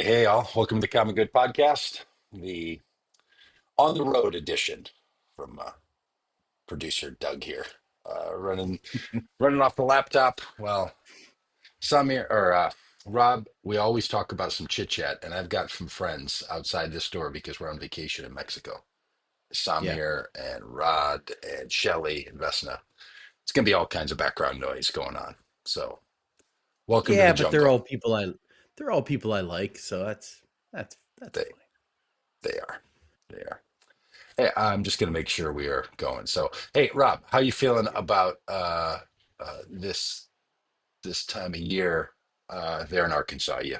Hey, all. Welcome to the Common Good Podcast, the on the road edition from producer Doug here. Running off the laptop. Well, Samir or Rob, we always talk about some chit chat, and I've got some friends outside this door because we're on vacation in Mexico. Yeah. Samir and Rod and Shelly and Vesna. It's gonna be all kinds of background noise going on. So, welcome to the Yeah, but jungle. they're all people I like, so that's They fine. they are. They are. Hey, I'm just going to make sure we are going. So, hey, Rob, how you feeling about this time of year there in Arkansas? You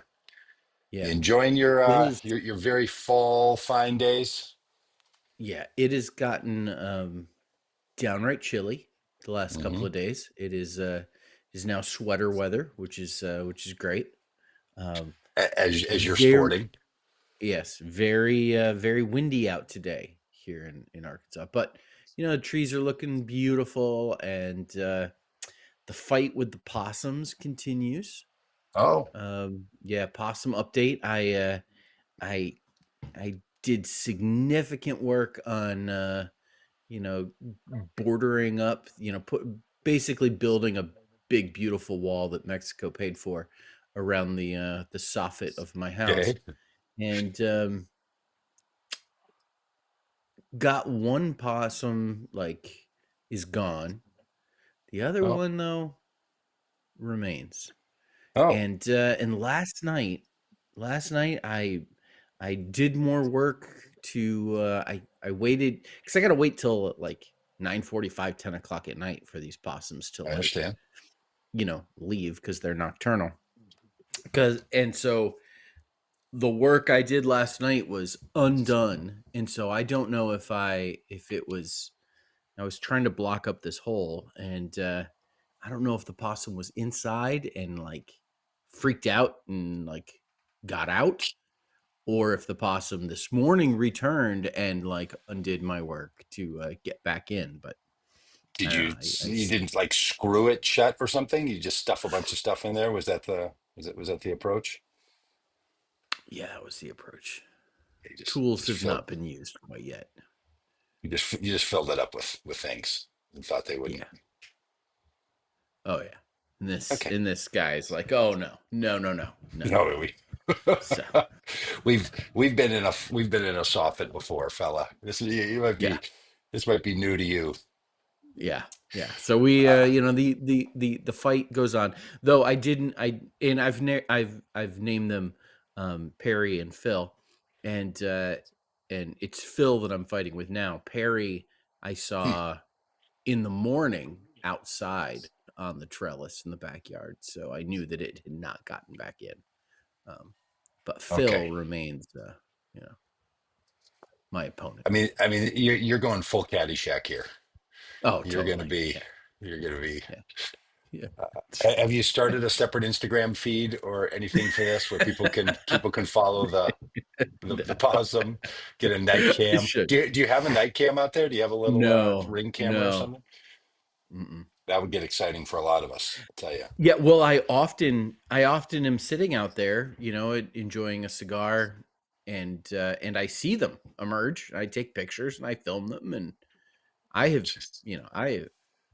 Yeah. enjoying It is your very fall fine days? yeah, it has gotten downright chilly the last couple Hmm. of days. It is now sweater weather, which is great. Um As you're very sporting. yes, very windy out today here in Arkansas. But the trees are looking beautiful and the fight with the possums continues. Oh, Yeah, possum update. I I did significant work on you know bordering up, put basically building a big beautiful wall that Mexico paid for around the soffit of my house, okay. and got one possum like is gone. The other Oh, one though remains. oh, And last night I did more work to I waited because I gotta wait till like 9:45, 10 o'clock at night for these possums to I like, understand. leave because they're nocturnal. Because and so the work I did last night was undone. And so I don't know if it was I was trying to block up this hole, and I don't know if the possum was inside and like freaked out and like got out, or if the possum this morning returned and like undid my work to get back in. But I Did don't know. you didn't like screw it shut or something? You just stuff a bunch of stuff in there? Was that the approach? Yeah, that was the approach. You Tools just have filled not been used quite yet. you just filled it up with things and thought they wouldn't. Yeah. Oh yeah. Okay. And this guy's like, oh no, no, no, no, no. No, we So we've been in a soffit before, fella. You might yeah. be this might be new to you. Yeah, yeah. So we, Uh, the fight goes on. Though I didn't, I and I've named them Perry and Phil, and it's Phil that I'm fighting with now. Perry, I hmm, saw in the morning outside on the trellis in the backyard, so I knew that it had not gotten back in. Um, but okay. Phil remains, you know, my opponent. I mean, you're going full Caddyshack here. Oh, You're gonna totally. be Yeah, you're gonna be. yeah, yeah. Have you started a separate Instagram feed or anything for this where people can follow the possum, get a night It cam? should. Do you have a night cam out there? Do you have a little No, ring camera or no. something? Mm-mm. That would get exciting for a lot of us, I'll tell you. Yeah, well, I often am sitting out there, enjoying a cigar, and I see them emerge. I take pictures and I film them, and I have, Just- I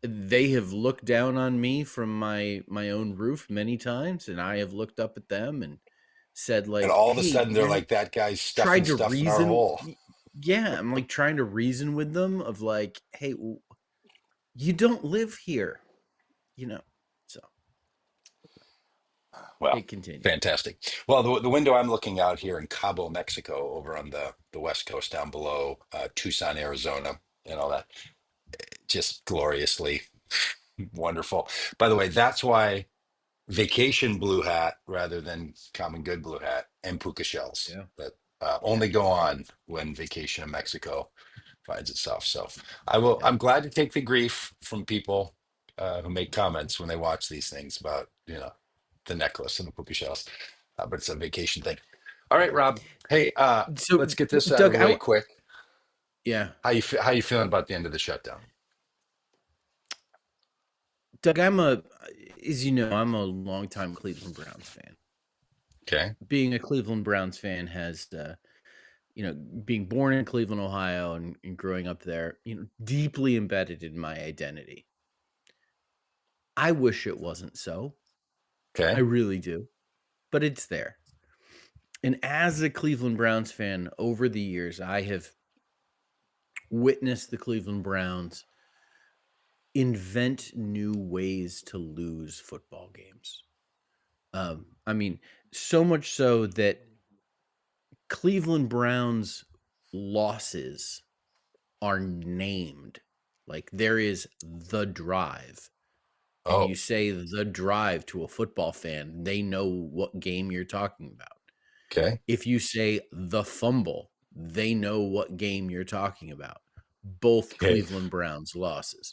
they have looked down on me from my own roof many times, and I have looked up at them and said And like, all of a "Hey, sudden they're man," like, that guy's stuffing tried to stuff in our reason. hole. Yeah, I'm like trying to reason with them of like, "Hey, you don't live here," you know. So Well, it continues. fantastic. Well, the window I'm looking out here in Cabo, Mexico, over on the west coast down below Tucson, Arizona, and all that, just gloriously wonderful. By the way, that's why vacation blue hat rather than common good blue hat and puka shells Yeah. that Yeah. only go on when vacation in Mexico finds itself. So I will. Yeah. I'm glad to take the grief from people who make comments when they watch these things about the necklace and the puka shells, but it's a vacation thing. All right, Rob. Hey, let's So, get this out of Doug, the way quick. yeah, How you feeling about the end of the shutdown? Doug, as you know, I'm a longtime Cleveland Browns fan, Okay. Being a Cleveland Browns fan has, being born in Cleveland, Ohio, and growing up there, deeply embedded in my identity. I wish it wasn't so. I Okay. really do, but it's there. And as a Cleveland Browns fan over the years, I have witnessed the Cleveland Browns invent new ways to lose football games. I mean, so much so that Cleveland Browns losses are named. Like there is the drive, and you Oh, say the drive to a football fan, they know what game you're talking about. okay. If you say the fumble, they know what game you're talking about. Both Okay. Cleveland Browns losses.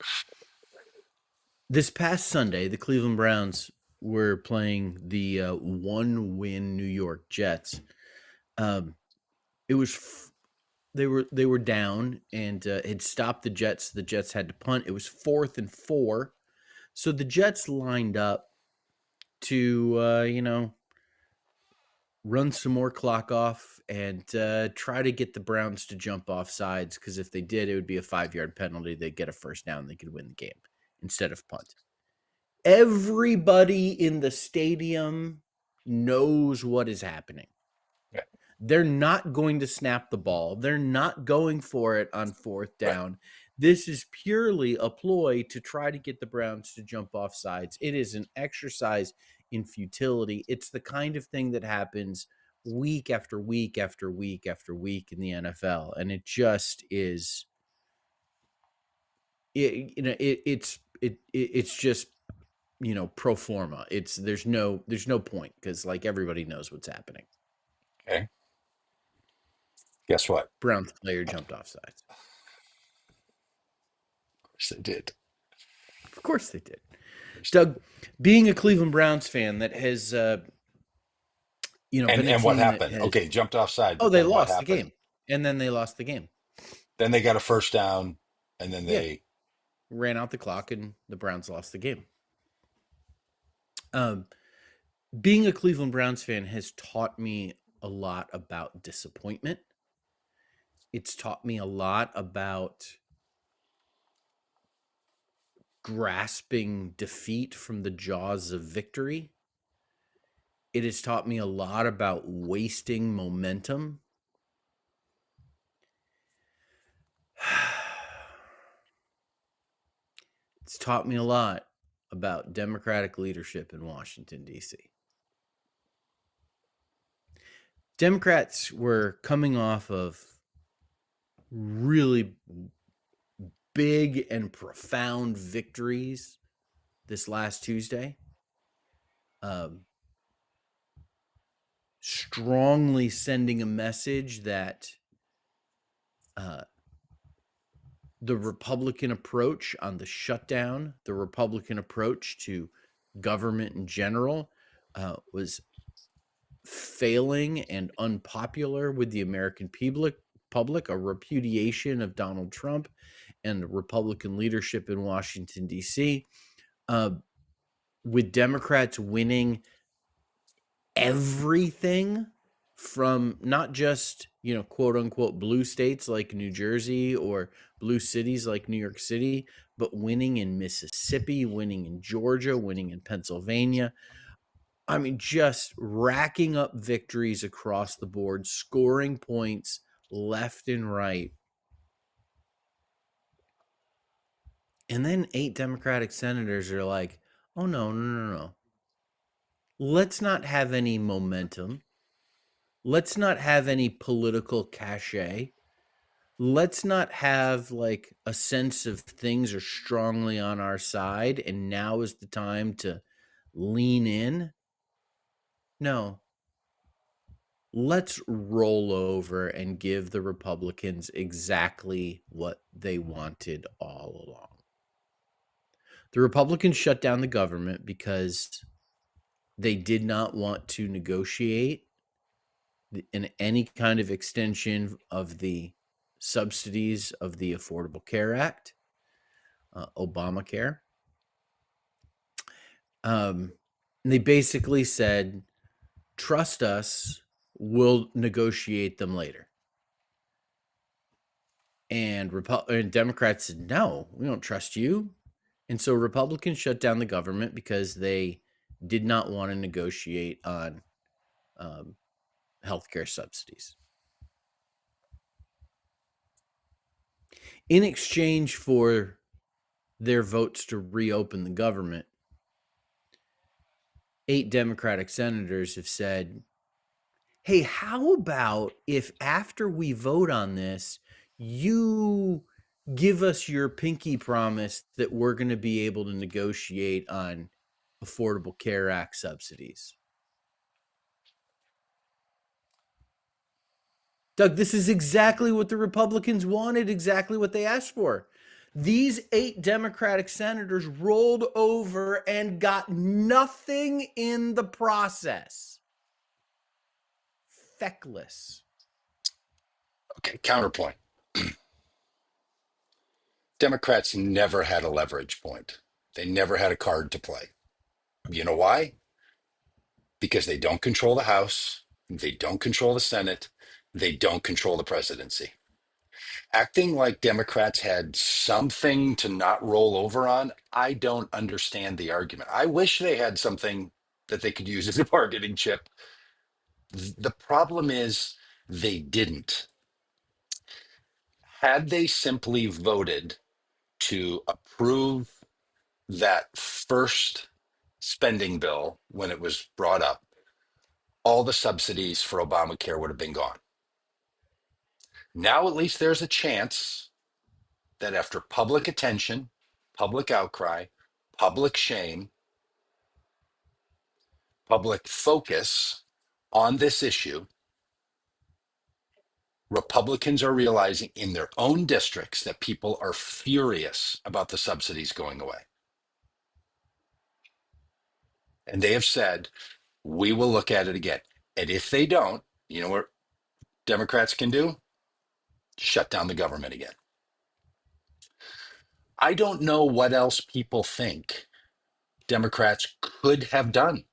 This past Sunday, the Cleveland Browns were playing the one-win New York Jets. Um, it was they were down and had stopped the Jets. The Jets had to punt. It was 4th and 4, so the Jets lined up to run some more clock off and try to get the Browns to jump off sides, because if they did, it would be a 5-yard penalty. They'd get a first down. They could win the game instead of punt. Everybody in the stadium knows what is happening. Yeah. They're not going to snap the ball. They're not going for it on 4th Right. down. This is purely a ploy to try to get the Browns to jump off sides. It is an exercise in futility. It's the kind of thing that happens week after week after week after week in the NFL, and it just is. It's just pro forma. There's no point, because like everybody knows what's happening. Okay. Guess what? Browns player jumped off sides. Of course they did. Of course they did. Of course they Doug, being a Cleveland Browns fan that has did. been a And what team that happened? has Okay, jumped offside, oh, but they then what lost the happened? game. And then they lost the game. Then they got a first down, and then Yeah. they Ran out the clock and the Browns lost the game. Um being a Cleveland Browns fan has taught me a lot about disappointment. It's taught me a lot about grasping defeat from the jaws of victory. It has taught me a lot about wasting momentum. It's taught me a lot about Democratic leadership in Washington, D.C. Democrats were coming off of really big and profound victories this last Tuesday, um, strongly sending a message that the Republican approach on the shutdown, the Republican approach to government in general, was failing and unpopular with the American public, a repudiation of Donald Trump and the Republican leadership in Washington, D.C., with Democrats winning everything from not just, quote unquote, blue states like New Jersey or blue cities like New York City, but winning in Mississippi, winning in Georgia, winning in Pennsylvania. I mean, just racking up victories across the board, scoring points left and right. And then 8 Democratic senators are like, oh, no, no, no, no. Let's not have any momentum. Let's not have any political cachet. Let's not have like a sense of things are strongly on our side and now is the time to lean in. No, let's roll over and give the Republicans exactly what they wanted all along. The Republicans shut down the government because they did not want to negotiate in any kind of extension of the subsidies of the Affordable Care Act, Obamacare. They basically said, trust us, we'll negotiate them later. And Democrats said, no, we don't trust you. And so Republicans shut down the government because they did not want to negotiate on um, healthcare subsidies. In exchange for their votes to reopen the government, 8 Democratic senators have said, hey, how about if after we vote on this, you give us your pinky promise that we're going to be able to negotiate on Affordable Care Act subsidies? Doug, this is exactly what the Republicans wanted, exactly what they asked for. These 8 Democratic senators rolled over and got nothing in the process. Feckless. Okay, counterpoint. Democrats never had a leverage point. They never had a card to play. You know why? Because they don't control the House, they don't control the Senate, they don't control the presidency. Acting like Democrats had something to not roll over on, I don't understand the argument. I wish they had something that they could use as a bargaining chip. The problem is they didn't. Had they simply voted to approve that first spending bill when it was brought up, all the subsidies for Obamacare would have been gone. Now, at least there's a chance that after public attention, public outcry, public shame, public focus on this issue, Republicans are realizing in their own districts that people are furious about the subsidies going away. And they have said, we will look at it again. And if they don't, you know what Democrats can do? Shut down the government again. I don't know what else people think Democrats could have done.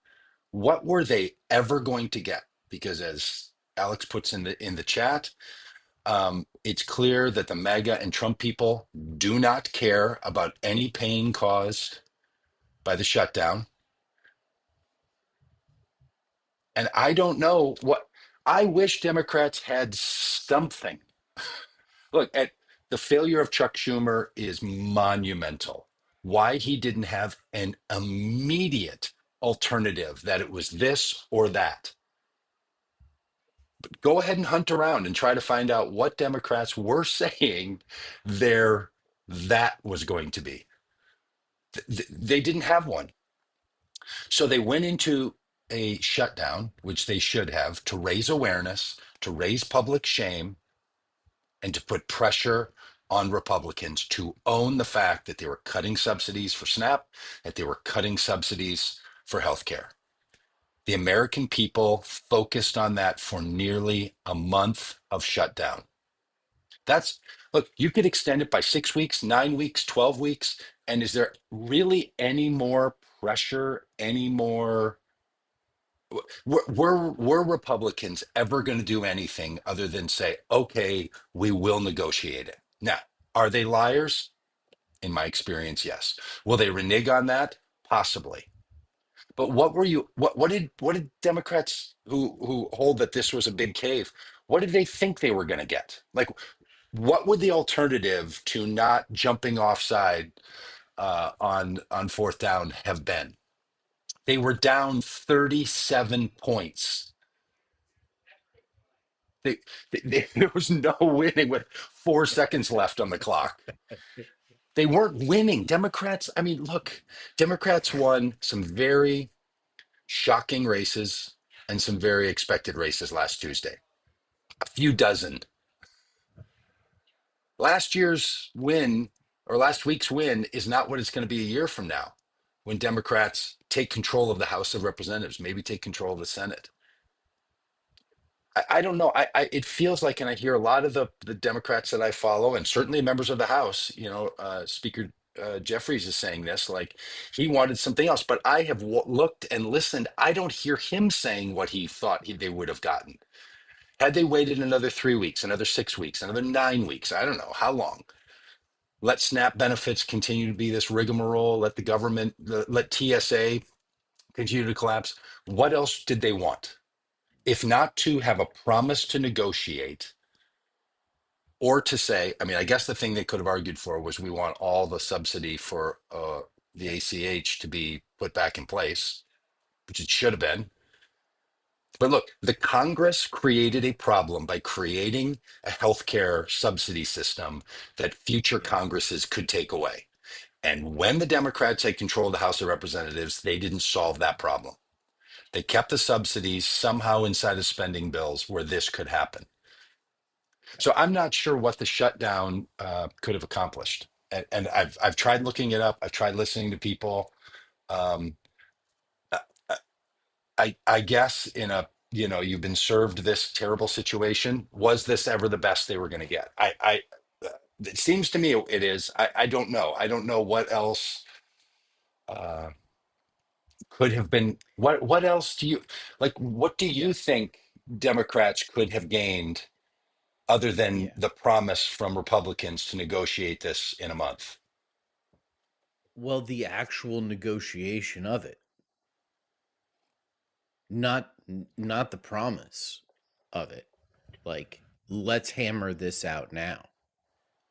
What were they ever going to get? Because as Alex puts in the chat, it's clear that the MAGA and Trump people do not care about any pain caused by the shutdown. And I don't know what I wish Democrats had something. Look, at the failure of Chuck Schumer is monumental. Why he didn't have an immediate alternative, that it was this or that. Go ahead and hunt around and try to find out what Democrats were saying their that was going to be. They didn't have one. So they went into a shutdown, which they should have, to raise awareness, to raise public shame, and to put pressure on Republicans to own the fact that they were cutting subsidies for SNAP, that they were cutting subsidies for healthcare. The American people focused on that for nearly a month of shutdown. That's, look, you could extend it by 6 weeks, 9 weeks, 12 weeks. And is there really any more pressure, any more? Were Republicans ever going to do anything other than say, okay, we will negotiate it? Now, are they liars? In my experience, yes. Will they renege on that? Possibly. But what did Democrats who hold that this was a big cave, what did they think they were going to get? Like, what would the alternative to not jumping offside on fourth down have been? They were down 37 points. They, there was no winning with 4 seconds left on the clock. They weren't winning. Democrats, I mean, look, Democrats won some very shocking races and some very expected races last Tuesday. A few dozen. Last year's win or last week's win is not what it's going to be a year from now when Democrats take control of the House of Representatives, maybe take control of the Senate. I don't know. It feels like, and I hear a lot of the Democrats that I follow, and certainly members of the House, Speaker Jeffries is saying this, like he wanted something else, but I have looked and listened. I don't hear him saying what he thought they would have gotten. Had they waited another 3 weeks, another 6 weeks, another 9 weeks, I don't know how long. Let SNAP benefits continue to be this rigmarole. Let the government, let TSA continue to collapse. What else did they want? If not to have a promise to negotiate or to say, I mean, I guess the thing they could have argued for was we want all the subsidy for the ACH to be put back in place, which it should have been. But look, the Congress created a problem by creating a healthcare subsidy system that future Yes. Congresses could take away. And when the Democrats had control of the House of Representatives, they didn't solve that problem. They kept the subsidies somehow inside of spending bills where this could happen. So I'm not sure what the shutdown could have accomplished. And I've tried looking it up. I've tried listening to people. Um, I, I guess in a you've been served this terrible situation. Was this ever the best they were going to get? It seems to me it is. I don't know. I don't know what else uh, could have been. What else do you like? What do Yeah. you think Democrats could have gained other than Yeah. the promise from Republicans to negotiate this in a month? Well, the actual negotiation of it, not the promise of it. Like, let's hammer this out now.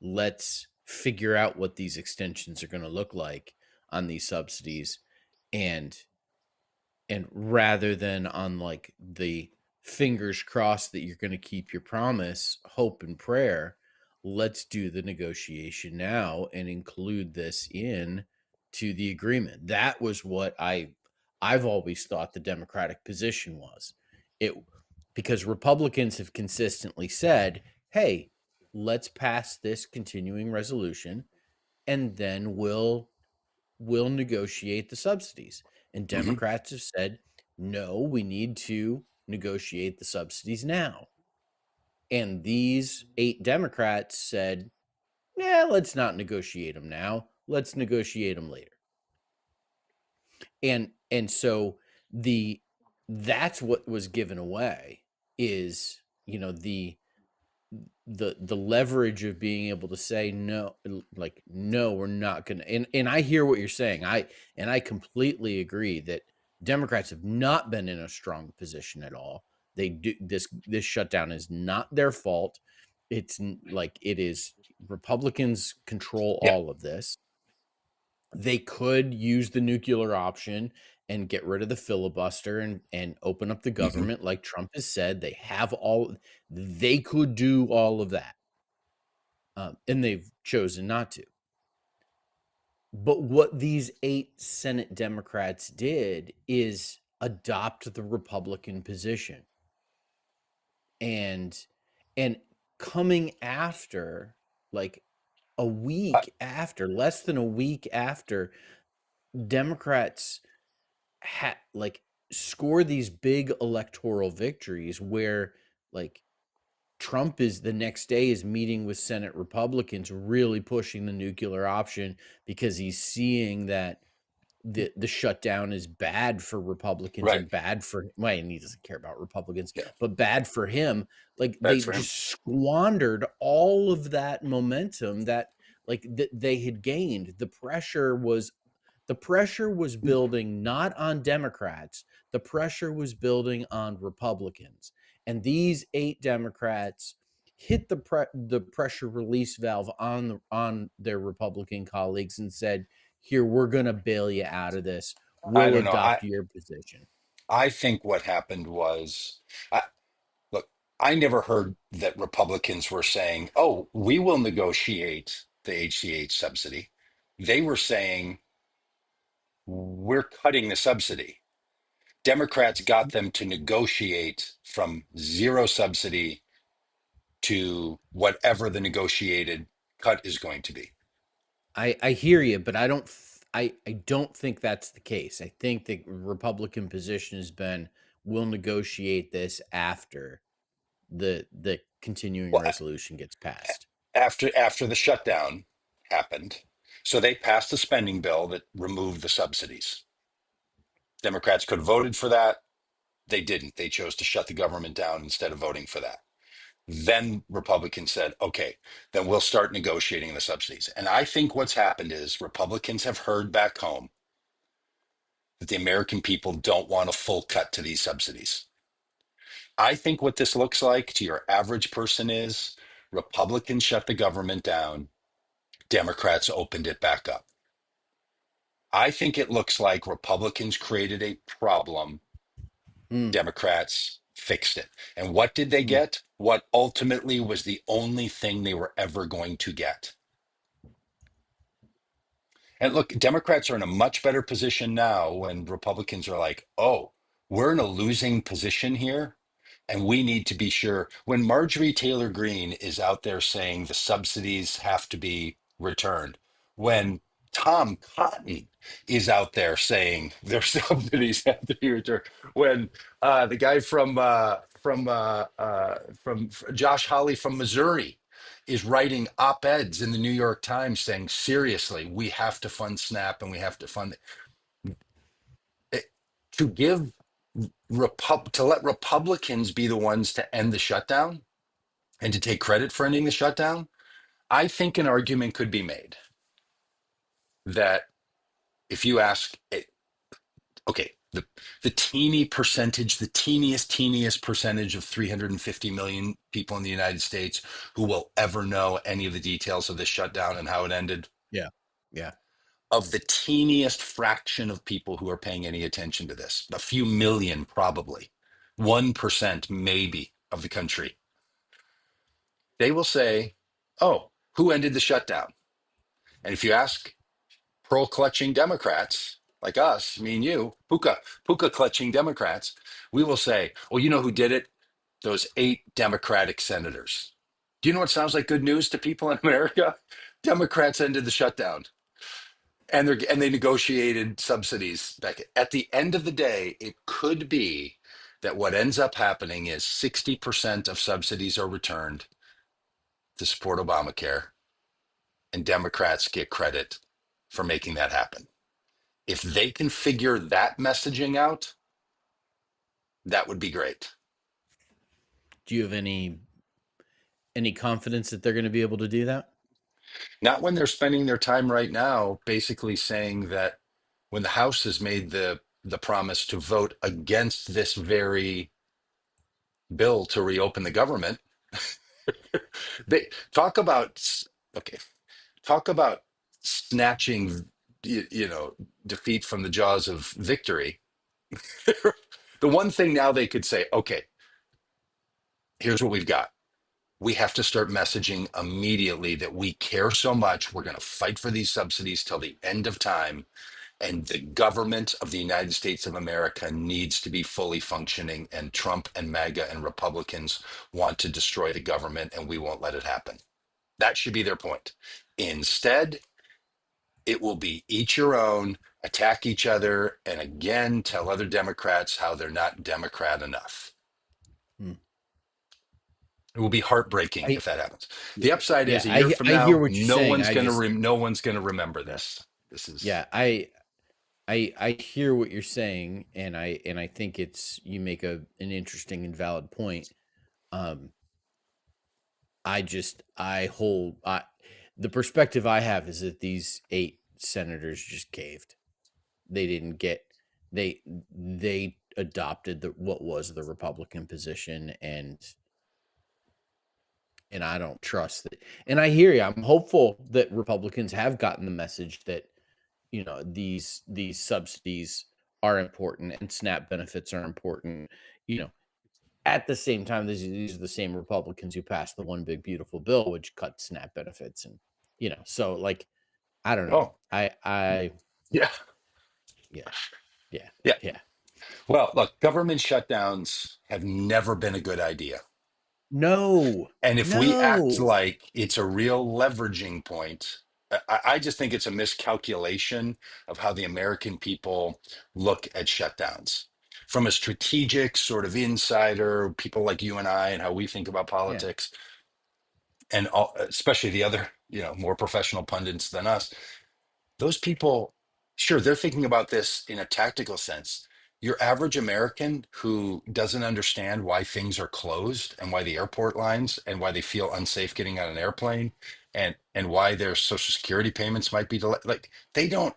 Let's figure out what these extensions are going to look like on these subsidies, and rather than on like the fingers crossed that you're going to keep your promise, hope and prayer, let's do the negotiation now and include this in to the agreement. That was what I've always thought the Democratic position was. It Because Republicans have consistently said, "Hey, let's pass this continuing resolution and then we'll negotiate the subsidies." And Hmm. Democrats have said, no, we need to negotiate the subsidies now. And these 8 Democrats said, yeah, let's not negotiate them now. Let's negotiate them later. And so the that's what was given away is, the leverage of being able to say no, like, no, we're not gonna. And I hear what you're saying. I completely agree that Democrats have not been in a strong position at all. They do this shutdown is not their fault. Like, it is Republicans control Yeah. all of this. They could use the nuclear option and get rid of the filibuster and open up the Hmm. government like Trump has said. They could do all of that. And they've chosen not to. But what these 8 Senate Democrats did is adopt the Republican position. And and coming after, like, less than a week after, Democrats like score these big electoral victories where, like, Trump is the next day is meeting with Senate Republicans, really pushing the nuclear option because he's seeing that the shutdown is bad for Republicans Right. and bad for, well, and he doesn't care about Republicans, Yeah. but bad for him. Like, they That's for him. just squandered all of that momentum that, like, that they had gained. The pressure was building not on Democrats. The pressure was building on Republicans. And these 8 Democrats hit the pressure release valve on their Republican colleagues and said, "Here, we're going to bail you out of this. I We'll don't know. I adopt your position." I think what happened was, look, I never heard that Republicans were saying, "Oh, we will negotiate the HCH subsidy." They were saying, "We're cutting the subsidy." Democrats got them to negotiate from zero subsidy to whatever the negotiated cut is going to be. I hear you, but I don't think that's the case. I think the Republican position has been, we'll negotiate this after the continuing Well, resolution gets passed. after the shutdown happened, So they passed a spending bill that removed the subsidies. Democrats could have voted for that. They didn't. They chose to shut the government down instead of voting for that. Then Republicans said, okay, then we'll start negotiating the subsidies. And I think what's happened is Republicans have heard back home that the American people don't want a full cut to these subsidies. I think what this looks like to your average person is Republicans shut the government down, Democrats opened it back up. I think it looks like Republicans created a problem, Mm, Democrats fixed it. And what did they mm, get? What ultimately was the only thing they were ever going to get. And look, Democrats are in a much better position now when Republicans are like, oh, we're in a losing position here. And we need to be sure. When Marjorie Taylor Greene is out there saying the subsidies have to be returned, when Tom Cotton is out there saying their subsidies have to be returned, when the guy from Josh Hawley from Missouri is writing op-eds in the New York Times saying, seriously, we have to fund SNAP and we have to fund it. To give to let Republicans be the ones to end the shutdown and to take credit for ending the shutdown, I think an argument could be made that if you ask, okay, the teeny percentage, the teeniest percentage of 350 million people in the United States who will ever know any of the details of this shutdown and how it ended, yeah. Yeah. of the teeniest fraction of people who are paying any attention to this, a few million probably, 1% maybe of the country, they will say, oh, who ended the shutdown? And if you ask pearl clutching Democrats like us, me and you, puka clutching Democrats, we will say, well, you know who did it? Those 8 Democratic senators. Do you know what sounds like good news to people in America? Democrats ended the shutdown. And they negotiated subsidies back. At the end of the day, it could be that what ends up happening is 60% of subsidies are returned to support Obamacare, and Democrats get credit for making that happen. If they can figure that messaging out, that would be great. Do you have any confidence that they're going to be able to do that? Not when they're spending their time right now basically saying that when the House has made the promise to vote against this very bill to reopen the government, they talk about, okay, talk about snatching defeat from the jaws of victory. The one thing now they could say, okay, here's what we've got. We have to start messaging immediately that we care so much. We're going to fight for these subsidies till the end of time. And the government of the United States of America needs to be fully functioning. And Trump and MAGA and Republicans want to destroy the government, and we won't let it happen. That should be their point. Instead, it will be each your own, attack each other, and again tell other Democrats how they're not Democrat enough. Hmm. It will be heartbreaking I if that happens. Yeah, The upside yeah, is a year from I hear now, what you're no saying. one's I gonna just no one's gonna remember Yeah, this. This is yeah, I hear what you're saying, and I think it's you make an interesting and valid point. Um, I hold the perspective I have is that these 8 senators just caved. They didn't get they adopted what was the Republican position, and I don't trust that. And I hear you. I'm hopeful that Republicans have gotten the message that these subsidies are important and SNAP benefits are important. You know, at the same time, these are the same Republicans who passed the one big beautiful bill, which cut SNAP benefits, and so like I don't know. oh I yeah. Yeah, yeah, Yeah. yeah. Well, look, government shutdowns have never been a good idea. No, And if we act no. like it's a real leveraging point, I just think it's a miscalculation of how the American people look at shutdowns. From a strategic sort of insider, people like you and I, and how we think about Yeah, politics, and all, especially the other more professional pundits than us. Those people, sure, they're thinking about this in a tactical sense. Your average American who doesn't understand why things are closed and why the airport lines and why they feel unsafe getting on an airplane and why their social security payments might be delayed, like they don't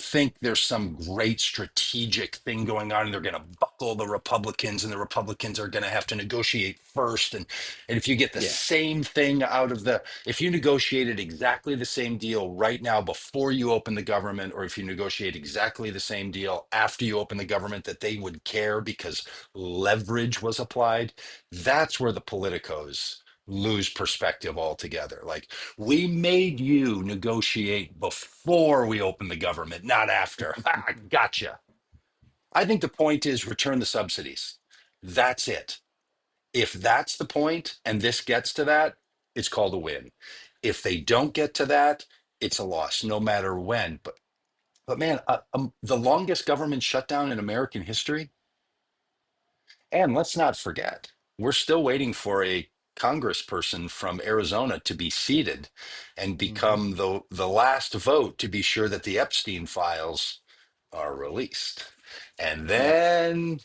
think there's some great strategic thing going on and they're going to buckle the Republicans and the Republicans are going to have to negotiate first. And if you get the Yeah. same thing out of if you negotiated exactly the same deal right now before you open the government, or if you negotiate exactly the same deal after you open the government, that they would care because leverage was applied. That's where the politicos lose perspective altogether. Like, we made you negotiate before we opened the government, not after. Ha, gotcha. I think the point is return the subsidies. That's it. If that's the point and this gets to that, it's called a win. If they don't get to that, it's a loss, no matter when. But man, the longest government shutdown in American history. And let's not forget, we're still waiting for a congressperson from Arizona to be seated and Mm-hmm. become the last vote to be sure that the Epstein files are released. And Yeah. then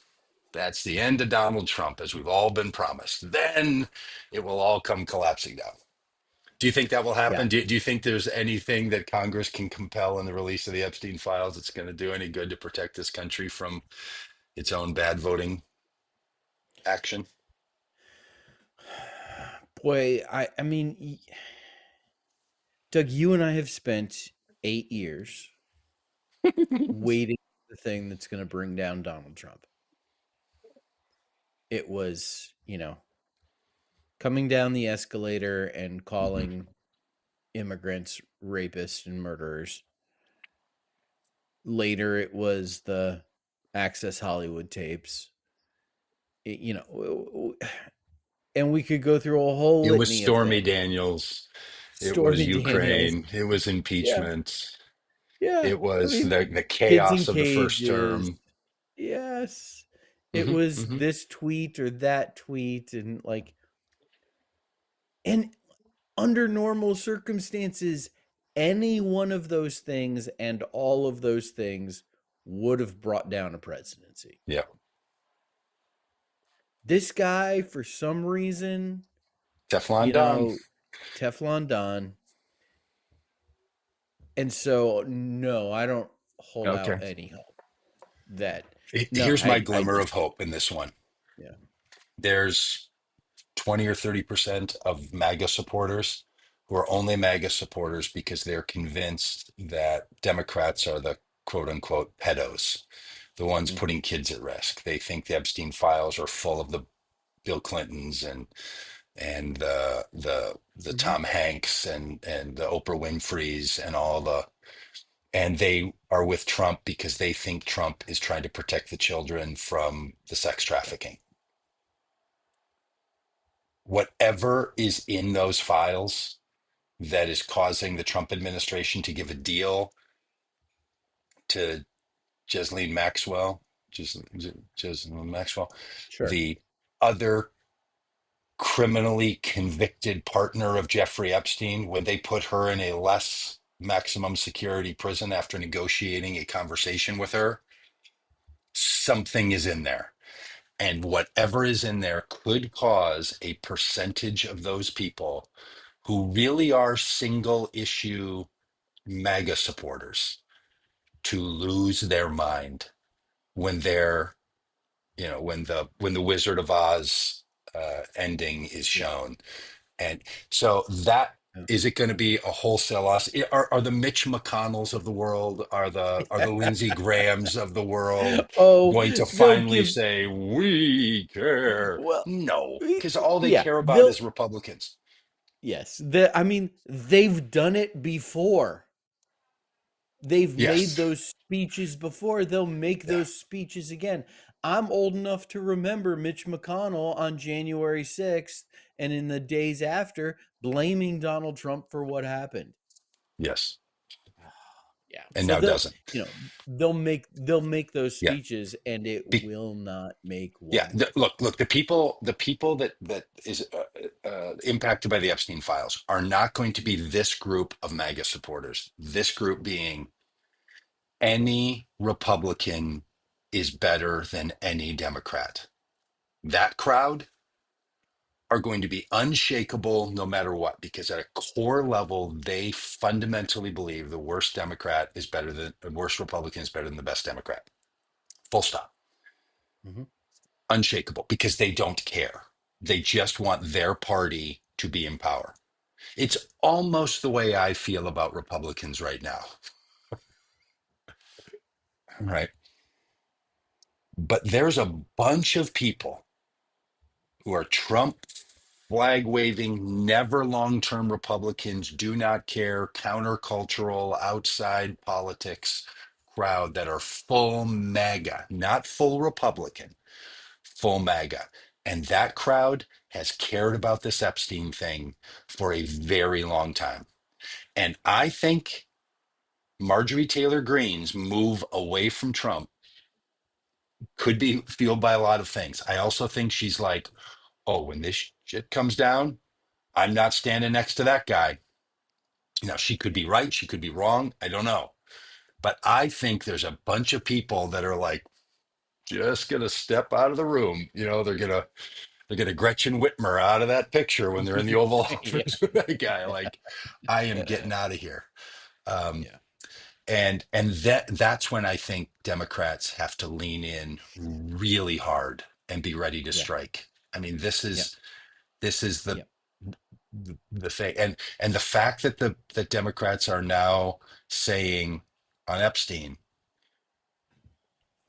that's the end of Donald Trump, as we've all been promised. Then it will all come collapsing down. Do you think that will Yeah. happen? Do you think there's anything that Congress can compel in the release of the Epstein files that's going to do any good to protect this country from its own bad voting action? Boy, I mean, Doug, you and I have spent 8 years waiting for the thing that's going to bring down Donald Trump. It was, coming down the escalator and Mhm. calling immigrants rapists and murderers. Later, it was the Access Hollywood tapes. And we could go through a whole It was litany of Stormy things. Daniels. It was Stormy Daniels. Ukraine. It was Yeah. impeachment. Yeah. It I was mean, the kids in chaos of the first cages. term. Yes. It Hmm, was hmm. this tweet or that tweet. And under normal circumstances, any one of those things and all of those things would have brought down a presidency. Yeah. This guy, for some reason, Teflon you Don. know, Teflon Don. And so, no, I don't hold out Okay. any hope that, no, Here's my I glimmer just, of hope in this one. yeah. There's 20 or 30% of MAGA supporters who are only MAGA supporters because they're convinced that Democrats are the quote unquote pedos, the ones Mm-hmm. putting kids at risk. They think the Epstein files are full of the Bill Clintons and the Mm-hmm. Tom Hanks and the Oprah Winfreys and and they are with Trump because they think Trump is trying to protect the children from the sex trafficking. Whatever is in those files that is causing the Trump administration to give a deal to Ghislaine Maxwell, Ghislaine Maxwell, Sure. the other criminally convicted partner of Jeffrey Epstein, when they put her in a less maximum security prison after negotiating a conversation with her, something is in there. And whatever is in there could cause a percentage of those people who really are single issue MAGA supporters to lose their mind when when the Wizard of Oz ending is Yeah. shown. And so that Yeah. is it going to be a wholesale loss? Are the Mitch McConnells of the world, are the Lindsey Grahams of the world Oh, going to they'll finally give, say we care? well, No, because all they yeah, care about they'll, is Republicans. yes. I mean, they've done it before. They've made Yes. those speeches before. They'll make Yeah. those speeches again. I'm old enough to remember Mitch McConnell on January 6th and in the days after blaming Donald Trump for what happened. Yes. Yeah. and So now doesn't. they'll make those Yeah. speeches and it Be, will not make yeah. one difference. Look, the people that is impacted by the Epstein files are not going to be this group of MAGA supporters. This group being any Republican is better than any Democrat. That crowd are going to be unshakable no matter what, because at a core level, they fundamentally believe the worst Democrat is better than the worst Republican is better than the best Democrat. Full stop. Hmm. Unshakable because they don't care. They just want their party to be in power. It's almost the way I feel about Republicans right now. Right. But there's a bunch of people who are Trump flag waving, never long term Republicans, do not care, countercultural, outside politics crowd that are full MAGA, not full Republican, full MAGA. And that crowd has cared about this Epstein thing for a very long time. And I think Marjorie Taylor Greene's move away from Trump could be fueled by a lot of things. I also think she's like, oh, when this shit comes down, I'm not standing next to that guy. Now, she could be right. She could be wrong. I don't know. But I think there's a bunch of people that are like, just going to step out of the room. They're gonna Gretchen Whitmer out of that picture when they're in the Oval Yeah. Office with that guy. Yeah. Like, I am getting out of here. Um, Yeah. and that's when I think Democrats have to lean in really hard and be ready to Yeah. strike. I mean, this Yeah. is this is Yeah. the thing, and the fact that the Democrats are now saying on Epstein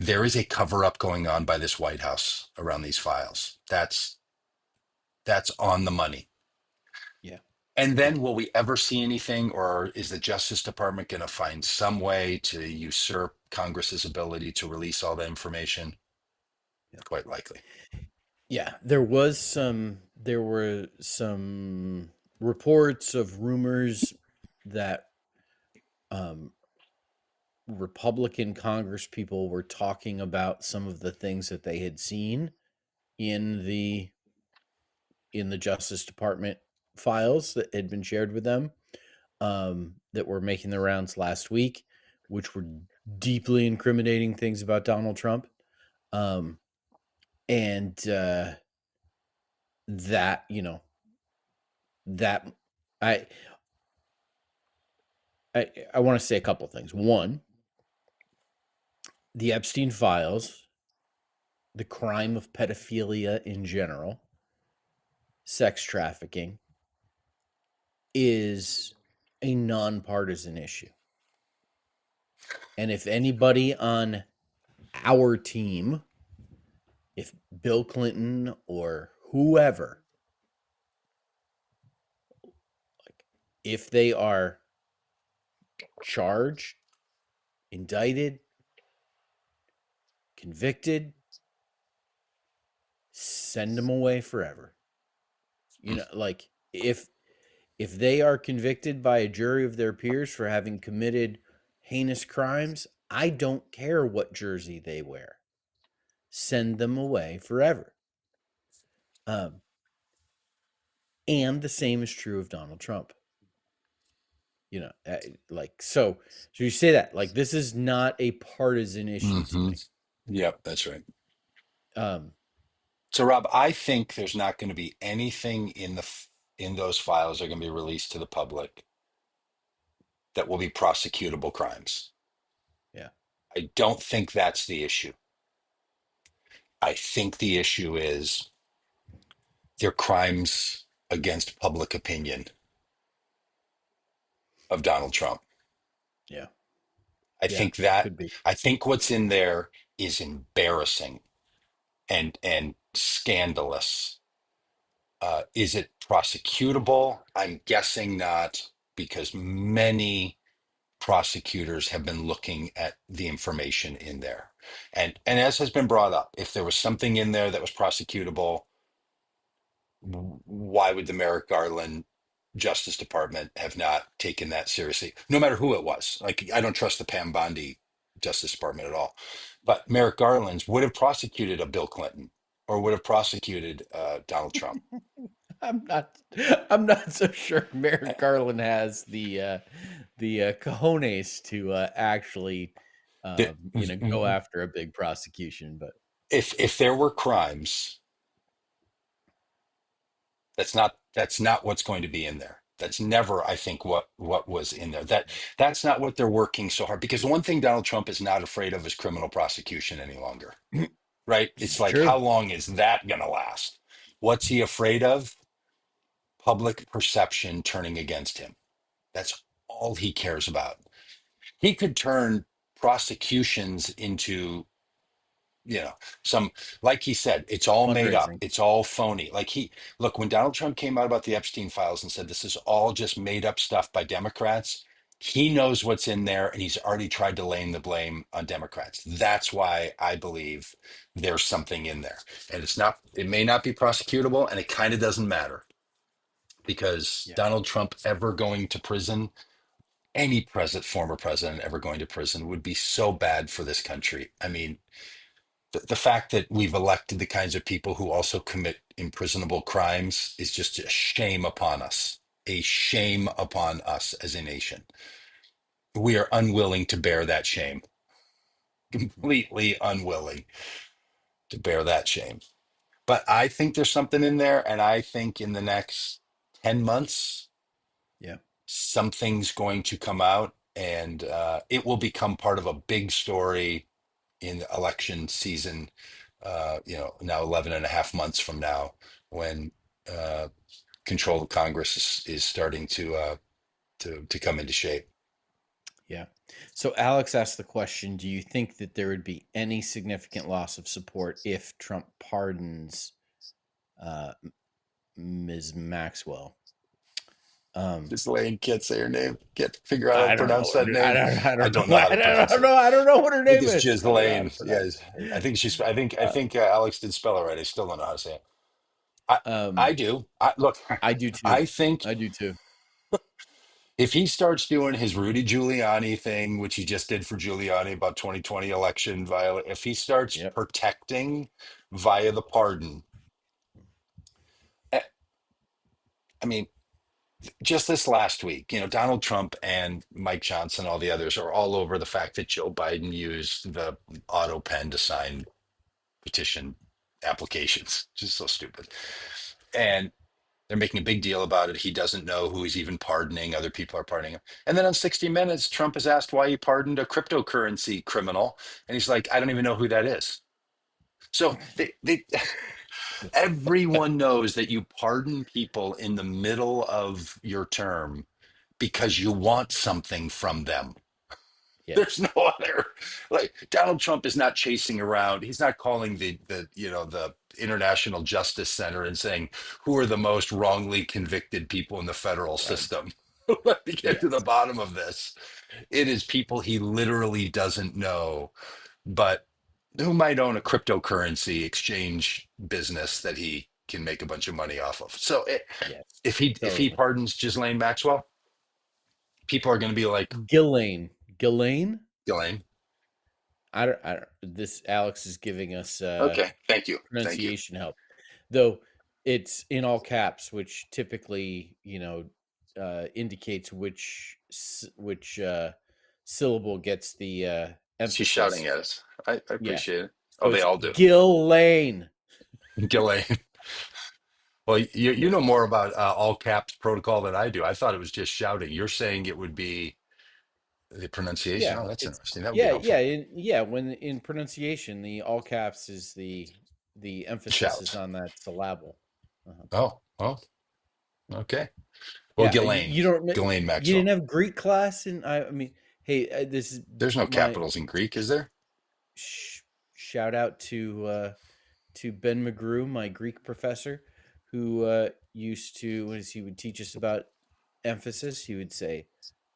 there is a cover up going on by this White House around these files. That's on the money. Yeah. And Yeah. then will we ever see anything, or is the Justice Department going to find some way to usurp Congress's ability to release all the information? Yeah. Quite likely. Yeah. There were some reports of rumors that um, Republican Congress people were talking about some of the things that they had seen in the Justice Department files that had been shared with them, that were making the rounds last week, which were deeply incriminating things about Donald Trump. Um, and that, that I I want to say a couple things. One, the Epstein files, the crime of pedophilia in general, sex trafficking, is a nonpartisan issue. And if anybody on our team, if Bill Clinton or whoever, like, if they are charged, indicted, convicted, send them away forever. Like, if they are convicted by a jury of their peers for having committed heinous crimes, I don't care what jersey they wear. Send them away forever. Um, and the same is true of Donald Trump. Like, so you say that, like, this is not a partisan issue to Hmm. me. Yep, that's right. Um, So, Rob, I think there's not going to be anything in those files that are going to be released to the public that will be prosecutable crimes. yeah, I don't think that's the issue. I think the issue is their crimes against public opinion of Donald Trump. yeah, I yeah, think that could be. I think what's in there is embarrassing and scandalous. Is it prosecutable? I'm guessing not, because many prosecutors have been looking at the information in there. And as has been brought up, if there was something in there that was prosecutable, why would the Merrick Garland Justice Department have not taken that seriously, no matter who it was. Like, I don't trust the Pam Bondi Justice Department at all. But Merrick Garland's would have prosecuted a Bill Clinton or would have prosecuted Donald Trump. I'm not. I'm not so sure. Merrick Garland has the cojones to actually, go after a big prosecution. But If there were crimes, that's not what's going to be in there. That's never, I think, what was in there. That's not what they're working so hard. Because the one thing Donald Trump is not afraid of is criminal prosecution any longer. Right? this It's is like, true. how long is that going to last? What's he afraid of? Public perception turning against him. That's all he cares about. He could turn prosecutions into, some, like he said, it's all made up, Fundraising. it's all phony. Like, look, when Donald Trump came out about the Epstein files and said this is all just made up stuff by Democrats, he knows what's in there and he's already tried to lay the blame on Democrats. That's why I believe there's something in there. And it may not be prosecutable, and it kind of doesn't matter, because Yeah. Donald Trump ever going to prison, any former president ever going to prison, would be so bad for this country. I mean, the fact that we've elected the kinds of people who also commit imprisonable crimes is just a shame upon us, a shame upon us as a nation. We are unwilling to bear that shame, completely unwilling to bear that shame. But I think there's something in there, and I think in the next 10 months, Yeah. something's going to come out, and it will become part of a big story in election season, now 11 and a half months from now, when uh, control of Congress is starting to come into shape. Yeah. So Alex asked the question: do you think that there would be any significant loss of support if Trump pardons uh, Ms. Maxwell? Um, This Lane can't say her name. Can't figure out how to I don't know. pronounce that name. I I don't don't know. know how to I pronounce don't it. know. I don't know what her I think name it's is. I don't know how to Ghislaine. pronounce Yes, I think she's. I think Alex did spell it right. I still don't know how to say it. I it. I do. Look. I do too. I think I do too. if he starts doing his Rudy Giuliani thing, which he just did for Giuliani about 2020 election if he starts Yep. protecting via the pardon, eh, I mean, just this last week, Donald Trump and Mike Johnson, all the others are all over the fact that Joe Biden used the auto pen to sign petition applications. Just so stupid. And they're making a big deal about it. He doesn't know who he's even pardoning. Other people are pardoning him. And then on 60 Minutes, Trump is asked why he pardoned a cryptocurrency criminal. And he's like, I don't even know who that is. So everyone knows that you pardon people in the middle of your term because you want something from them. Yeah. There's no other, like, Donald Trump is not chasing around. He's not calling the International Justice Center and saying, who are the most wrongly convicted people in the federal Right. system? Let me get to the Yes. bottom of this. It is people he literally doesn't know, but who might own a cryptocurrency exchange business that he can make a bunch of money off of. So Yes. if he Totally. pardons Ghislaine Maxwell, people are going to be like, Ghislaine. Ghislaine? Ghislaine, I don't. This Alex is giving us okay, thank you, thank you. pronunciation help, though it's in all caps, which typically, indicates which syllable gets the She's shouting emphasis. at us. I Yeah. appreciate it. Oh, So they it's all do. Ghislaine. Ghislaine. Well, you Yeah. know more about all caps protocol than I do. I thought it was just shouting. You're saying it would be the pronunciation. Yeah. Oh, that's It's interesting. That would be yeah, yeah, helpful. yeah. When in pronunciation, the all caps is the emphasis is Shout. on that syllable. Uh-huh. Oh, well, okay. Well, Yeah, Ghislaine, Ghislaine you didn't Maxwell. have Greek class, and I mean, hey, this is There's no my capitals in Greek, is there? shout out to Ben McGrew, my Greek professor, who used to, as he would teach us about emphasis, he would say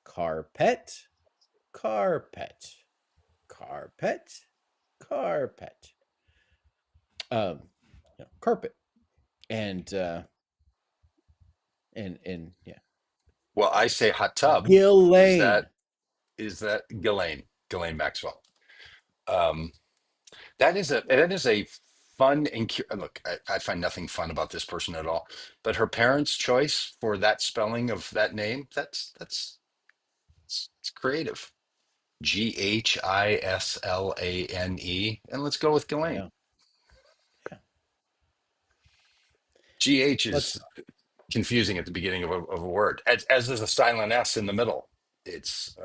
carpet, carpet, carpet, carpet, um, carpet, and And yeah, Well, I say hot tub. Is that Ghislaine. Ghislaine Maxwell? Um, that is a fun look. I find nothing fun about this person at all. But her parents' choice for that spelling of that name, that's it's creative. Ghislane, and let's go with Ghislaine. Yeah, yeah. GH Let's. is confusing at the beginning of a word, as is a silent S in the middle. It's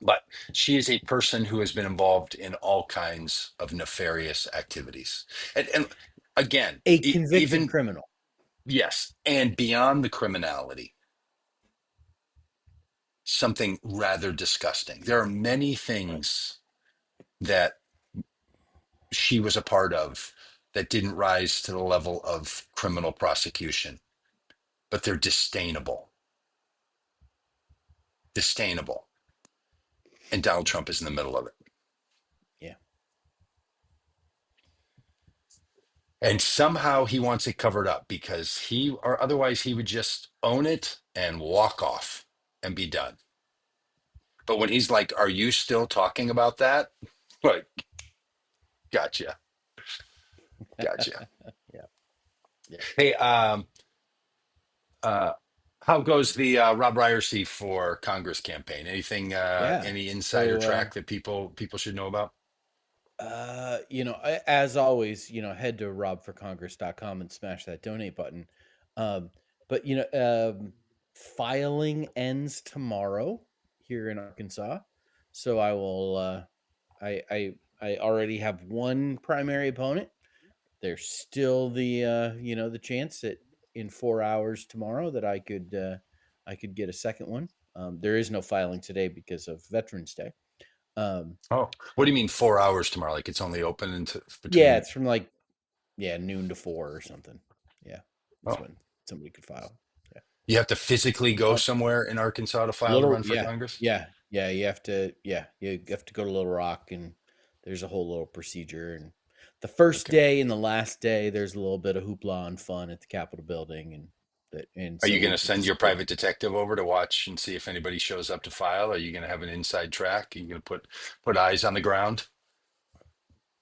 but she is a person who has been involved in all kinds of nefarious activities, and again, A convicted even criminal. yes, and beyond the criminality, something rather disgusting. There are many things that she was a part of that didn't rise to the level of criminal prosecution, but they're disdainable, and Donald Trump is in the middle of it. Yeah. And somehow he wants it covered up because or otherwise he would just own it and walk off and be done. But when he's like, "Are you still talking about that?" Like, gotcha, gotcha. Yeah. Yeah. Hey, uh, how goes the Rob Ryerse for Congress campaign? Anything, Yeah. any insider So, track that people should know about? as always, head to robforcongress.com and smash that donate button. Um, but filing ends tomorrow here in Arkansas, so I will. I already have one primary opponent. There's still the chance that in 4 hours tomorrow that I could get a second one. There is no filing today because of Veterans Day. Um, Oh, what do you mean 4 hours tomorrow? Like it's only open into yeah, between? it's from like noon to 4 or something. Yeah, that's Oh, when somebody could file. Yeah, you have to physically go uh, somewhere in Arkansas to file to little run for Congress? yeah. You have to go to Little Rock, and there's a whole little procedure. And the first Okay. day and the last day, there's a little bit of hoopla and fun at the Capitol building, and Are so you going we to get to send your split. private detective over to watch and see if anybody shows up to file? Are you going to have an inside track? Are you going to put eyes on the ground?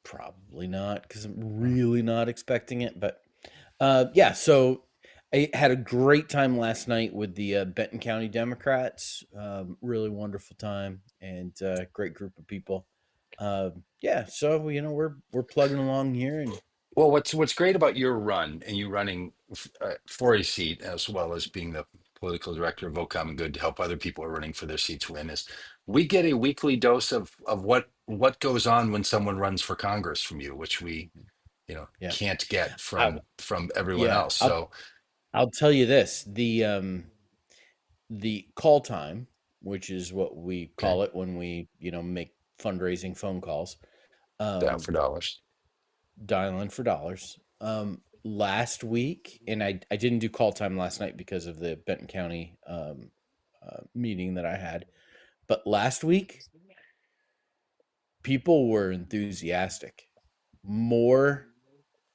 Probably not, because I'm Oh, really not expecting it. But yeah, so I had a great time last night with the Benton County Democrats. Really wonderful time, and great group of people. Yeah, so we're plugging along here, and well, what's great about your run and you running for a seat as well as being the political director of Vote Common Good to help other people who are running for their seats win is we get a weekly dose of what goes on when someone runs for Congress from you, which we yeah, can't get I, from everyone yeah. else. I'll So I'll tell you this: the call time, which is what we okay, call it when we make fundraising phone calls. down Um, for dollars. Dialing for dollars. Last week, and I didn't do call time last night because of the Benton County meeting that I had. But last week, people were enthusiastic. More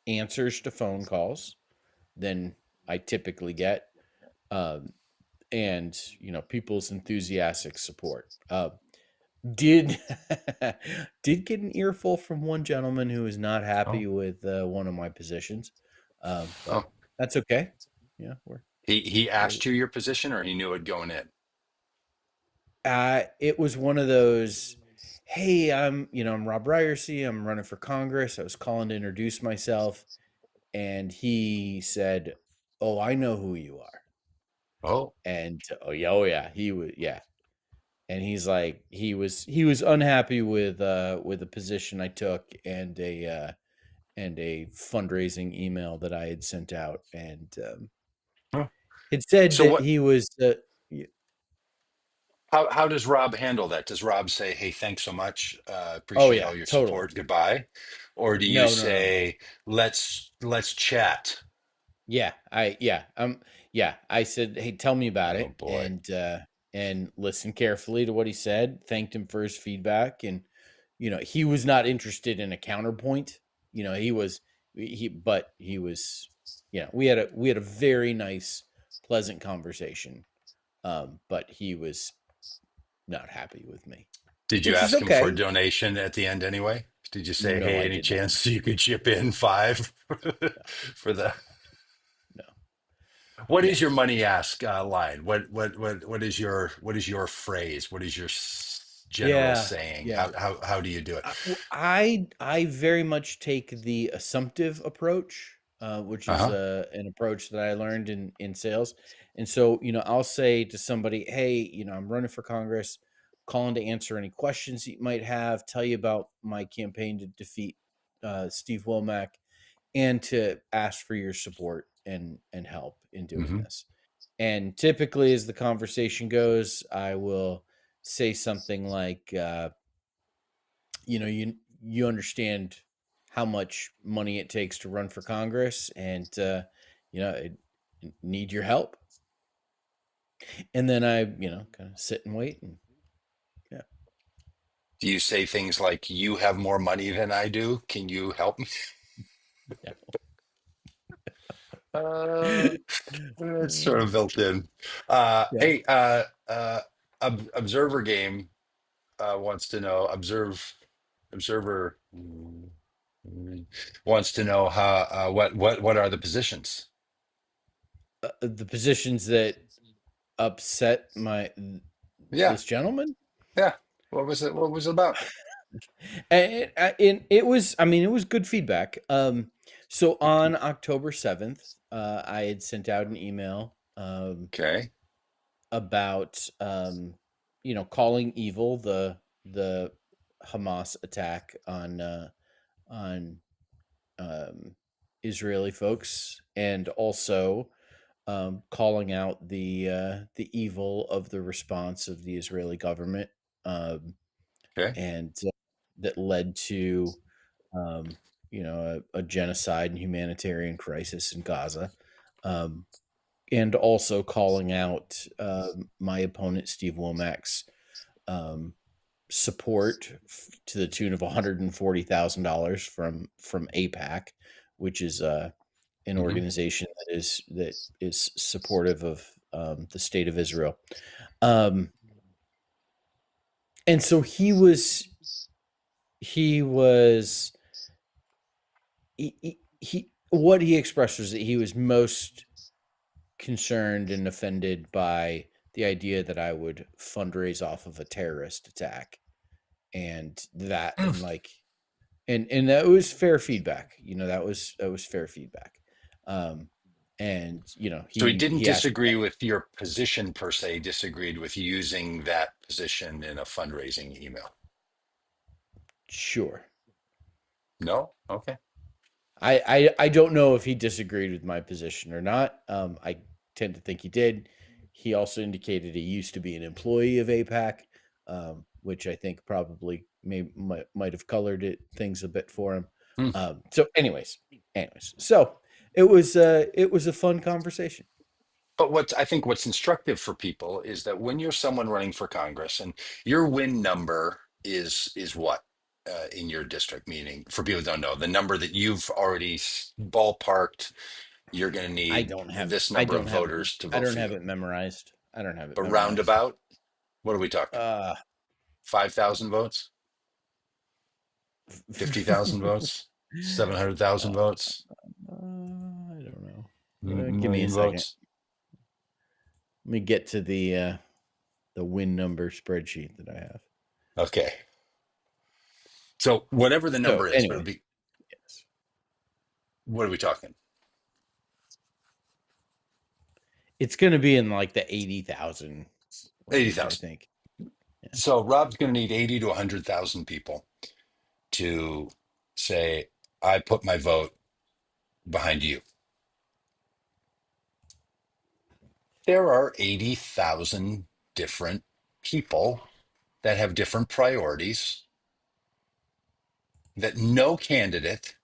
answers to phone calls than I typically get, um, and people's enthusiastic support. Did did get an earful from one gentleman who is not Oh, happy with one of my positions, but oh, that's okay. Yeah, he we're asked you your position or he knew it going in. it was one of those. Hey, I'm Robb Ryerse. I'm running for Congress. I was calling to introduce myself, and he said, "Oh, I know who you are." Oh, And oh yeah, he was yeah, and he's like he was unhappy with the position I took and a fundraising email that I had sent out, and oh. it said So that what? he was. How does Rob handle that? Does Rob say, "Hey, thanks so much, Oh appreciate yeah, all your totally. support, goodbye," or do you No, no, no. say, "Let's chat"? Yeah, I said, hey, tell me about Oh it, boy. and listen carefully to what he said. Thanked him for his feedback, and he was not interested in a counterpoint. He was he but he was. we had a very nice, pleasant conversation. But he was not happy with me, Did you which is ask him for a okay. donation at the end anyway? Did you say, No, hey, I any did not. chance you could chip in five for the? No, What no. is your money ask line? What is your phrase? What is your general Yeah, saying? yeah. How do you do it? I very much take the assumptive approach, which is Uh-huh. an approach that I learned in sales. And so, I'll say to somebody, "Hey, I'm running for Congress, calling to answer any questions you might have, tell you about my campaign to defeat Steve Womack, and to ask for your support and help in doing Hmm. this." And typically, as the conversation goes, I will say something like, you understand how much money it takes to run for Congress, and need your help. And then I, kind of sit and wait, and yeah, Do you say things like, you have more money than I do? Can you help me? yeah. Uh, it's sort of built in. Yeah. Hey, Observer Game wants to know, Observer wants to know how what are the positions? The positions that upset Yeah, this gentleman. yeah. What was it? What was it about? And it was, I mean, it was good feedback. So on October 7th, I had sent out an email Okay. about calling evil the Hamas attack on um, Israeli folks, and also calling out the evil of the response of the Israeli government, um, Okay. and that led to a genocide and humanitarian crisis in Gaza. Um, and also calling out my opponent Steve Womack's um, support to the tune of $140,000 from APAC, which is an Hmm. organization that is supportive of the state of Israel. Um, and so he was he what he expressed was that he was most concerned and offended by the idea that I would fundraise off of a terrorist attack, and that and like and that was fair feedback. That was fair feedback. Um and So he he didn't he asked me. disagree with your position per se, disagreed with using that position in a fundraising email. Sure. No? Okay. I don't know if he disagreed with my position or not. I tend to think he did. He also indicated he used to be an employee of APAC, which I think probably might have colored things a bit for him. Hmm. So, anyways, so it was a fun conversation. But I think what's instructive for people is that when you're someone running for Congress and your win number is what in your district, meaning for people who don't know, the number that you've already ballparked, you're going to I need don't have this I number of don't have it voters to I vote don't for have you. it memorized. I don't have it But memorized. roundabout, what are we talking? Uh 5,000 votes? 50,000 votes? 700,000 votes? I don't know. Give me a Million second. votes? Let me get to the win number spreadsheet that I have. Okay. So whatever the So number is, but anyway, it'll be, yes, what are we talking? it's going to be in like the 80,000 range, I 80,000. think. Yeah. So Rob's going to need 80 to 100,000 people to say, I put my vote behind you. There are 80,000 different people that have different priorities that no candidate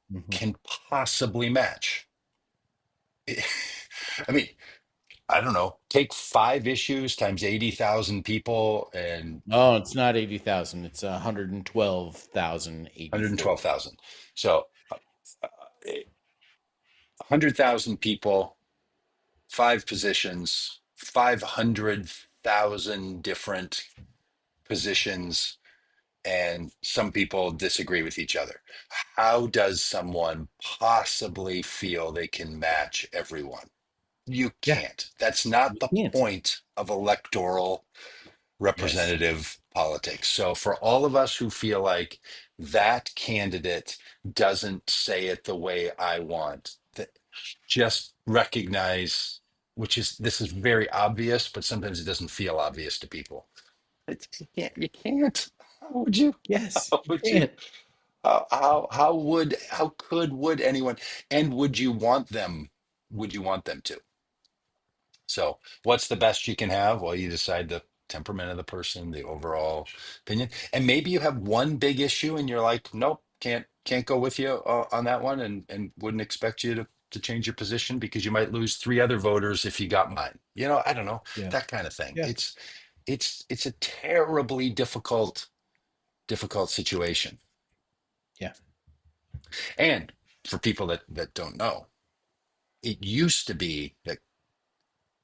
Mhm. can possibly match. I mean, I don't know, take five issues times 80,000 people and Oh, it's not 80,000. It's 112,084. 112,000. So 100,000 people, 5 positions, 500,000 different positions, and some people disagree with each other. How does someone possibly feel they can match everyone? You Yeah, can't. That's not you the can't. point of electoral Yes. representative politics. So for all of us who feel like that candidate doesn't say it the way I want, that just recognize, which is this is very obvious, but sometimes it doesn't feel obvious to people. You can't. You can't. How would you? Yes, How you would you? can't. Would anyone? And would you want them? Would you want them to? So, what's the best you can have? Well, you decide the temperament of the person, the overall opinion, and maybe you have one big issue, and you're like, nope, can't go with you on that one, and wouldn't expect you to change your position because you might lose 3 other voters if you got mine. I don't know, Yeah. that kind of thing. Yeah. It's a terribly difficult situation, Yeah. and for people that don't know, it used to be that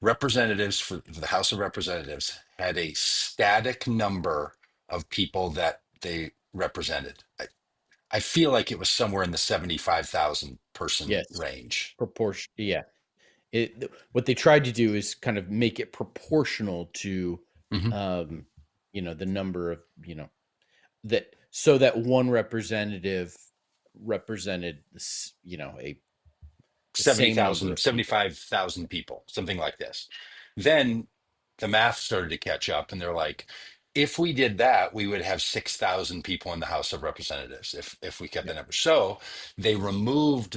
representatives for the House of Representatives had a static number of people that they represented. I feel like it was somewhere in the 75,000 person Yes. range. Proportion. Yeah. What they tried to do is kind of make it proportional to, Hmm. um, the number of, that so that one representative represented, the same number 70,000, of people. 75,000 people, something like this. Then the math started to catch up, and they're like, if we did that, we would have 6,000 people in the House of Representatives if we kept Yeah. the number. So they removed